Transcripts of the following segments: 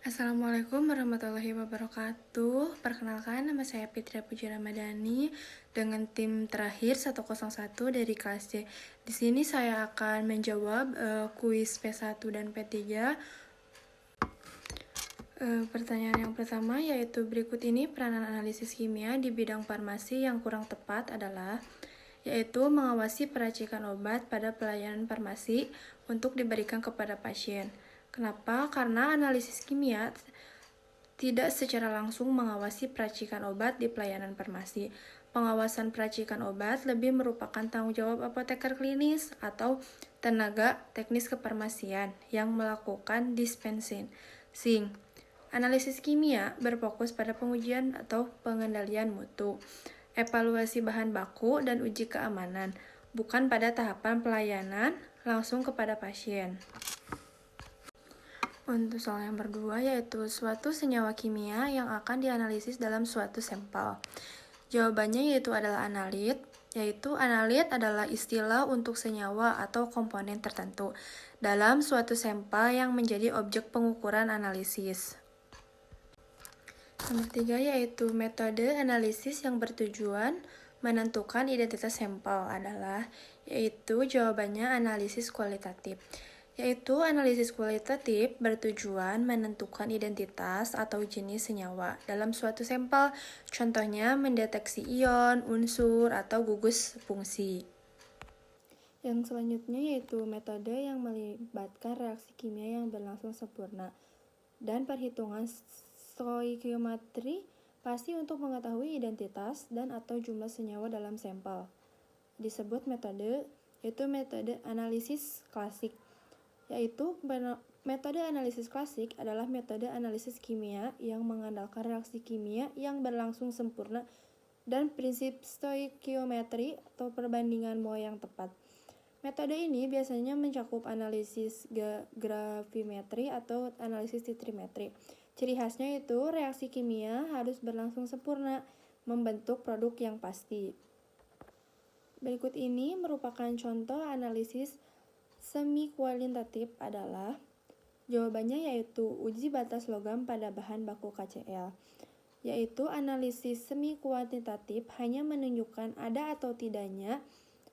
Assalamualaikum warahmatullahi wabarakatuh. Perkenalkan, nama saya Fitria Puji Ramadhani dengan tim terakhir 101 dari kelas C. Di sini saya akan menjawab kuis P1 dan P3. Pertanyaan yang pertama yaitu berikut ini peranan analisis kimia di bidang farmasi yang kurang tepat adalah yaitu mengawasi peracikan obat pada pelayanan farmasi untuk diberikan kepada pasien. Kenapa? Karena analisis kimia tidak secara langsung mengawasi peracikan obat di pelayanan farmasi. Pengawasan peracikan obat lebih merupakan tanggung jawab apoteker klinis atau tenaga teknis kefarmasian yang melakukan dispensing. Analisis kimia berfokus pada pengujian atau pengendalian mutu, evaluasi bahan baku, dan uji keamanan, bukan pada tahapan pelayanan langsung kepada pasien. Untuk soal yang kedua yaitu suatu senyawa kimia yang akan dianalisis dalam suatu sampel. Jawabannya yaitu adalah analit. Yaitu analit adalah istilah untuk senyawa atau komponen tertentu dalam suatu sampel yang menjadi objek pengukuran analisis. Nomor 3 yaitu metode analisis yang bertujuan menentukan identitas sampel adalah yaitu jawabannya analisis kualitatif. Yaitu analisis kualitatif bertujuan menentukan identitas atau jenis senyawa dalam suatu sampel, contohnya mendeteksi ion, unsur, atau gugus fungsi. Yang selanjutnya yaitu metode yang melibatkan reaksi kimia yang berlangsung sempurna dan perhitungan stoikiometri pasti untuk mengetahui identitas dan atau jumlah senyawa dalam sampel. Disebut metode yaitu metode analisis klasik. Yaitu metode analisis klasik adalah metode analisis kimia yang mengandalkan reaksi kimia yang berlangsung sempurna dan prinsip stoikiometri atau perbandingan mol yang tepat. Metode ini biasanya mencakup analisis gravimetri atau analisis titrimetri. Ciri khasnya itu reaksi kimia harus berlangsung sempurna, membentuk produk yang pasti. Berikut ini merupakan contoh analisis semi kualitatif adalah jawabannya yaitu uji batas logam pada bahan baku KCl. Yaitu analisis semi kuantitatif hanya menunjukkan ada atau tidaknya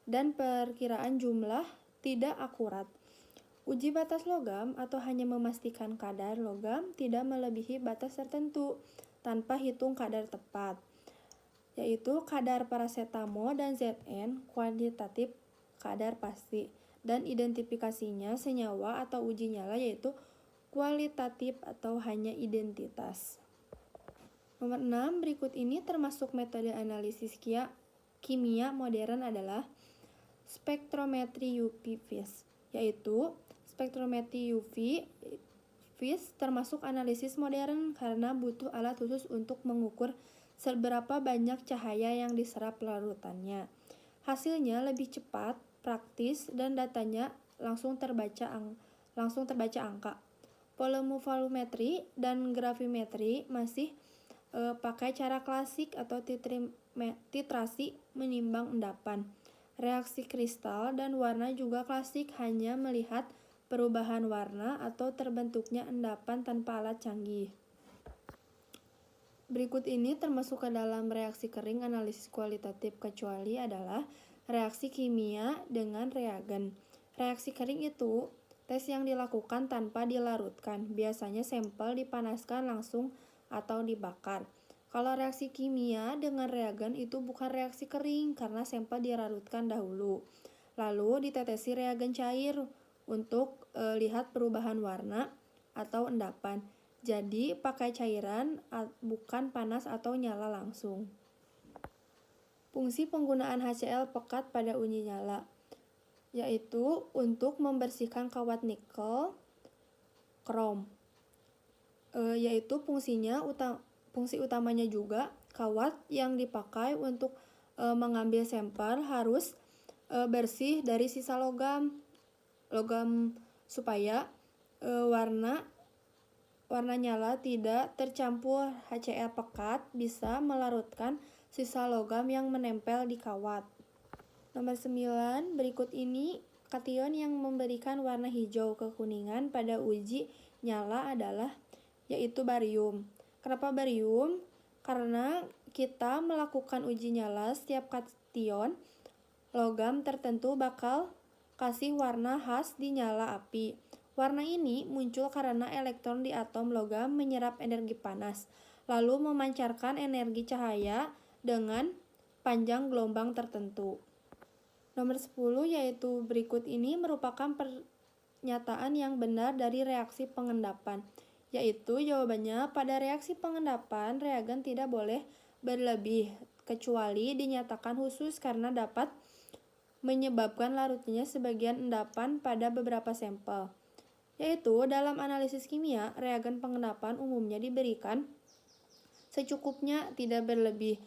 dan perkiraan jumlah tidak akurat. Uji batas logam atau hanya memastikan kadar logam tidak melebihi batas tertentu tanpa hitung kadar tepat, yaitu kadar parasetamol dan Zn kuantitatif kadar pasti, dan identifikasinya senyawa atau uji nyala yaitu kualitatif atau hanya identitas. Nomor 6, berikut ini termasuk metode analisis kimia modern adalah spektrometri UV vis, yaitu spektrometri UV vis termasuk analisis modern karena butuh alat khusus untuk mengukur seberapa banyak cahaya yang diserap larutannya. Hasilnya lebih cepat, praktis, dan datanya langsung terbaca angka. Volumetri dan gravimetri masih pakai cara klasik atau titrasi menimbang endapan. Reaksi kristal dan warna juga klasik, hanya melihat perubahan warna atau terbentuknya endapan tanpa alat canggih. Berikut ini termasuk ke dalam reaksi kering analisis kualitatif kecuali adalah reaksi kimia dengan reagen. Reaksi kering itu tes yang dilakukan tanpa dilarutkan. Biasanya sampel dipanaskan langsung atau dibakar. Kalau reaksi kimia dengan reagen itu bukan reaksi kering karena sampel dilarutkan dahulu. Lalu ditetesi reagen cair untuk lihat perubahan warna atau endapan. Jadi pakai cairan bukan panas atau nyala langsung. Fungsi penggunaan HCl pekat pada uji nyala yaitu untuk membersihkan kawat nikel, krom. Yaitu fungsi utamanya juga kawat yang dipakai untuk mengambil sampel harus bersih dari sisa logam supaya warna nyala tidak tercampur. HCl pekat bisa melarutkan sisa logam yang menempel di kawat. Nomor 9, berikut ini kation yang memberikan warna hijau kekuningan pada uji nyala adalah yaitu barium. Kenapa barium? Karena kita melakukan uji nyala setiap kation logam tertentu bakal kasih warna khas di nyala api. Warna ini muncul karena elektron di atom logam menyerap energi panas, lalu memancarkan energi cahaya dengan panjang gelombang tertentu. Nomor 10 yaitu berikut ini merupakan pernyataan yang benar dari reaksi pengendapan, yaitu jawabannya pada reaksi pengendapan reagen tidak boleh berlebih kecuali dinyatakan khusus karena dapat menyebabkan larutnya sebagian endapan pada beberapa sampel. Yaitu dalam analisis kimia, reagen pengendapan umumnya diberikan secukupnya, tidak berlebih,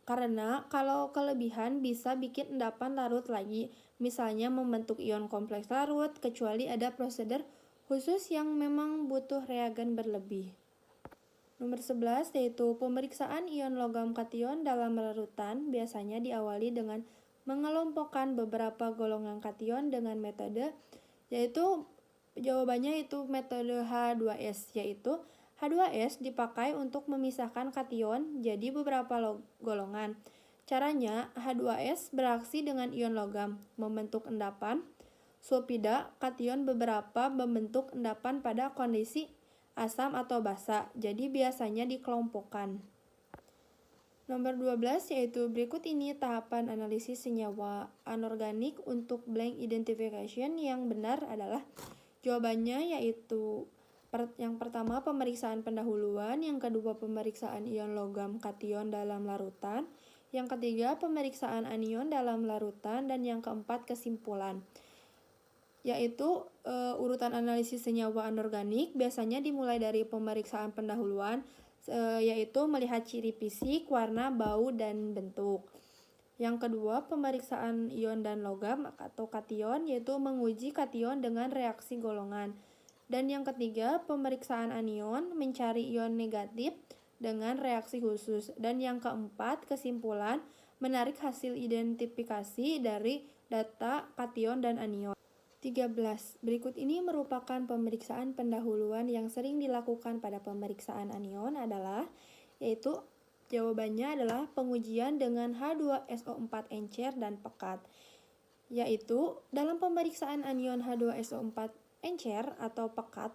karena kalau kelebihan bisa bikin endapan larut lagi, misalnya membentuk ion kompleks larut, kecuali ada prosedur khusus yang memang butuh reagen berlebih. Nomor 11 yaitu pemeriksaan ion logam kation dalam larutan biasanya diawali dengan mengelompokkan beberapa golongan kation dengan metode, yaitu jawabannya itu metode H2S, yaitu H2S dipakai untuk memisahkan kation jadi beberapa golongan. Caranya, H2S bereaksi dengan ion logam, membentuk endapan sulfida kation beberapa membentuk endapan pada kondisi asam atau basa, jadi biasanya dikelompokkan. Nomor 12 yaitu berikut ini tahapan analisis senyawa anorganik untuk blank identification yang benar adalah jawabannya yaitu yang pertama pemeriksaan pendahuluan, yang kedua pemeriksaan ion logam kation dalam larutan, yang ketiga pemeriksaan anion dalam larutan, dan yang keempat kesimpulan. Yaitu urutan analisis senyawa anorganik biasanya dimulai dari pemeriksaan pendahuluan, yaitu melihat ciri fisik, warna, bau, dan bentuk. Yang kedua, pemeriksaan ion dan logam atau kation, yaitu menguji kation dengan reaksi golongan. Dan yang ketiga, pemeriksaan anion, mencari ion negatif dengan reaksi khusus. Dan yang keempat, kesimpulan, menarik hasil identifikasi dari data kation dan anion. 13. Berikut ini merupakan pemeriksaan pendahuluan yang sering dilakukan pada pemeriksaan anion adalah, yaitu jawabannya adalah pengujian dengan H2SO4 encer dan pekat. Yaitu dalam pemeriksaan anion H2SO4 encer atau pekat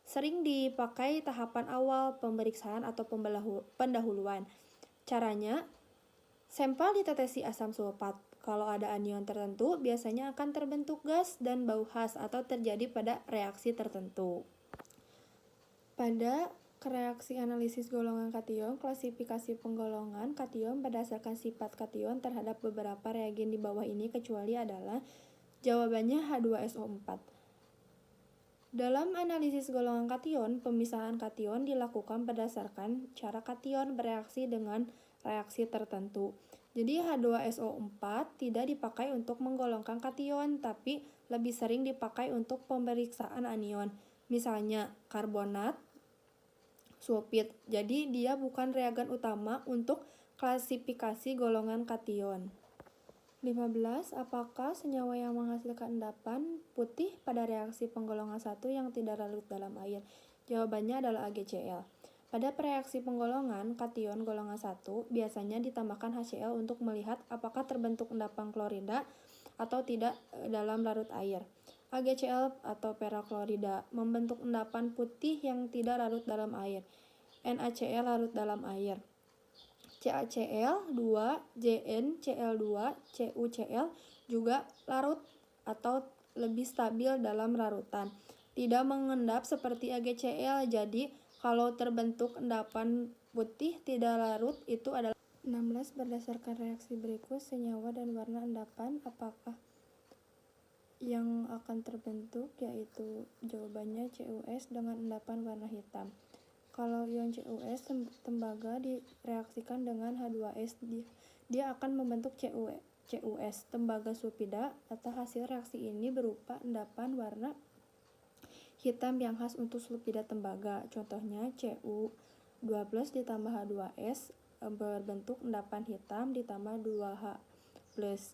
sering dipakai tahapan awal pemeriksaan atau pendahuluan. Caranya, sampel ditetesi asam sulfat. Kalau ada anion tertentu, biasanya akan terbentuk gas dan bau khas atau terjadi pada reaksi tertentu. Pada reaksi analisis golongan kation, klasifikasi penggolongan kation berdasarkan sifat kation terhadap beberapa reagen di bawah ini kecuali adalah jawabannya H2SO4. Dalam analisis golongan kation, pemisahan kation dilakukan berdasarkan cara kation bereaksi dengan reaksi tertentu. Jadi H2SO4 tidak dipakai untuk menggolongkan kation, tapi lebih sering dipakai untuk pemeriksaan anion. Misalnya karbonat, sulfit. Jadi dia bukan reagen utama untuk klasifikasi golongan kation. 15. Apakah senyawa yang menghasilkan endapan putih pada reaksi penggolongan 1 yang tidak larut dalam air? Jawabannya adalah AgCl. Pada reaksi penggolongan kation golongan 1 biasanya ditambahkan HCl untuk melihat apakah terbentuk endapan klorida atau tidak dalam larut air. AgCl atau peraklorida membentuk endapan putih yang tidak larut dalam air. NaCl larut dalam air. CaCl, 2, JnCl2, CuCl juga larut atau lebih stabil dalam larutan. Tidak mengendap seperti AgCl, jadi kalau terbentuk endapan putih tidak larut itu adalah 16. Berdasarkan reaksi berikut, senyawa dan warna endapan apakah yang akan terbentuk, yaitu jawabannya CuS dengan endapan warna hitam. Kalau ion CuS tembaga direaksikan dengan H2S, dia akan membentuk CuS tembaga sulfida atau hasil reaksi ini berupa endapan warna hitam yang khas untuk sulfida tembaga. Contohnya Cu2+ ditambah H2S berbentuk endapan hitam ditambah 2H+.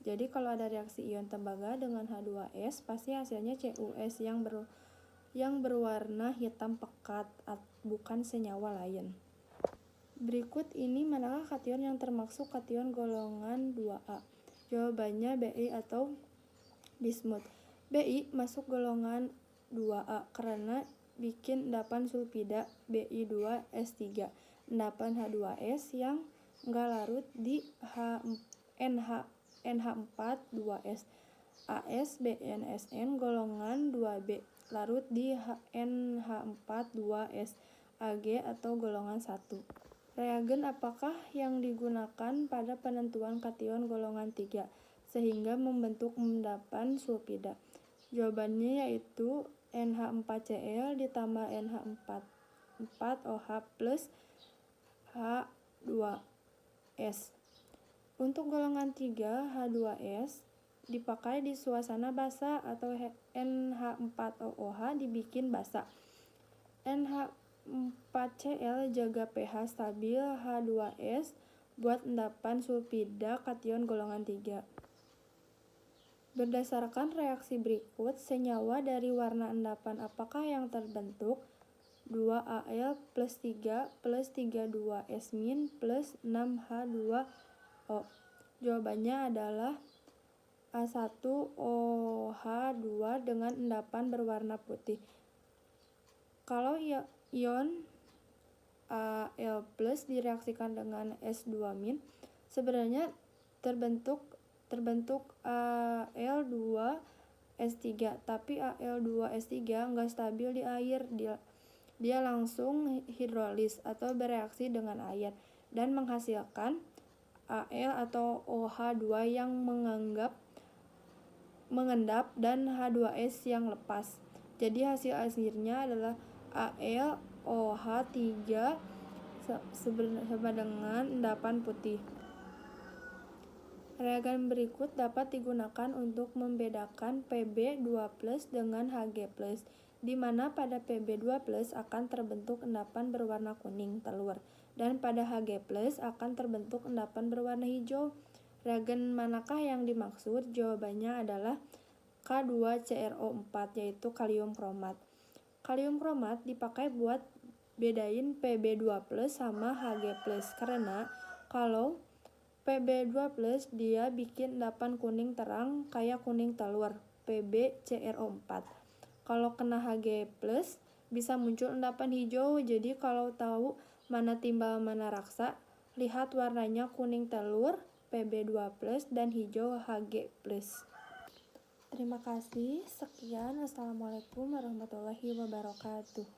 Jadi kalau ada reaksi ion tembaga dengan H2S pasti hasilnya CuS yang yang berwarna hitam pekat, bukan senyawa lain. Berikut ini manakah kation yang termasuk kation golongan 2A? Jawabannya Bi atau bismut. Bi masuk golongan 2A karena bikin endapan sulfida Bi2S3, endapan H2S yang enggak larut di NH4 2S. AsBnSn golongan 2B larut di NH4 2S. Ag atau golongan 1. Reagen apakah yang digunakan pada penentuan kation golongan 3 sehingga membentuk endapan sulfida? Jawabannya yaitu NH4Cl ditambah NH4OH plus H2S. Untuk golongan 3, H2S dipakai di suasana basa atau NH4OH dibikin basa. NH4Cl jaga pH stabil H2S buat endapan sulfida kation golongan 3. Berdasarkan reaksi berikut, senyawa dari warna endapan apakah yang terbentuk? 2Al plus 3 plus 32S min plus 6H2O. Jawabannya adalah A1OH2 dengan endapan berwarna putih. Kalau ion Al plus direaksikan dengan S2- sebenarnya terbentuk Al2S3, tapi Al2S3 enggak stabil di air, dia langsung hidrolis atau bereaksi dengan air dan menghasilkan Al atau OH2 yang mengendap dan H2S yang lepas. Jadi hasil akhirnya adalah AlOH3 sama dengan endapan putih. Reagen berikut dapat digunakan untuk membedakan Pb2+ dengan Hg+, di mana pada Pb2+ akan terbentuk endapan berwarna kuning telur, dan pada Hg+ akan terbentuk endapan berwarna hijau. Reagen manakah yang dimaksud? Jawabannya adalah K2CrO4, yaitu kalium kromat. Kalium kromat dipakai buat bedain Pb2+ sama Hg+, karena kalau Pb2+ dia bikin endapan kuning terang kayak kuning telur, PbCrO4. Kalau kena Hg+, bisa muncul endapan hijau. Jadi kalau tahu mana timbal mana raksa, lihat warnanya kuning telur, Pb2+, dan hijau Hg+. Terima kasih. Sekian. Assalamualaikum warahmatullahi wabarakatuh.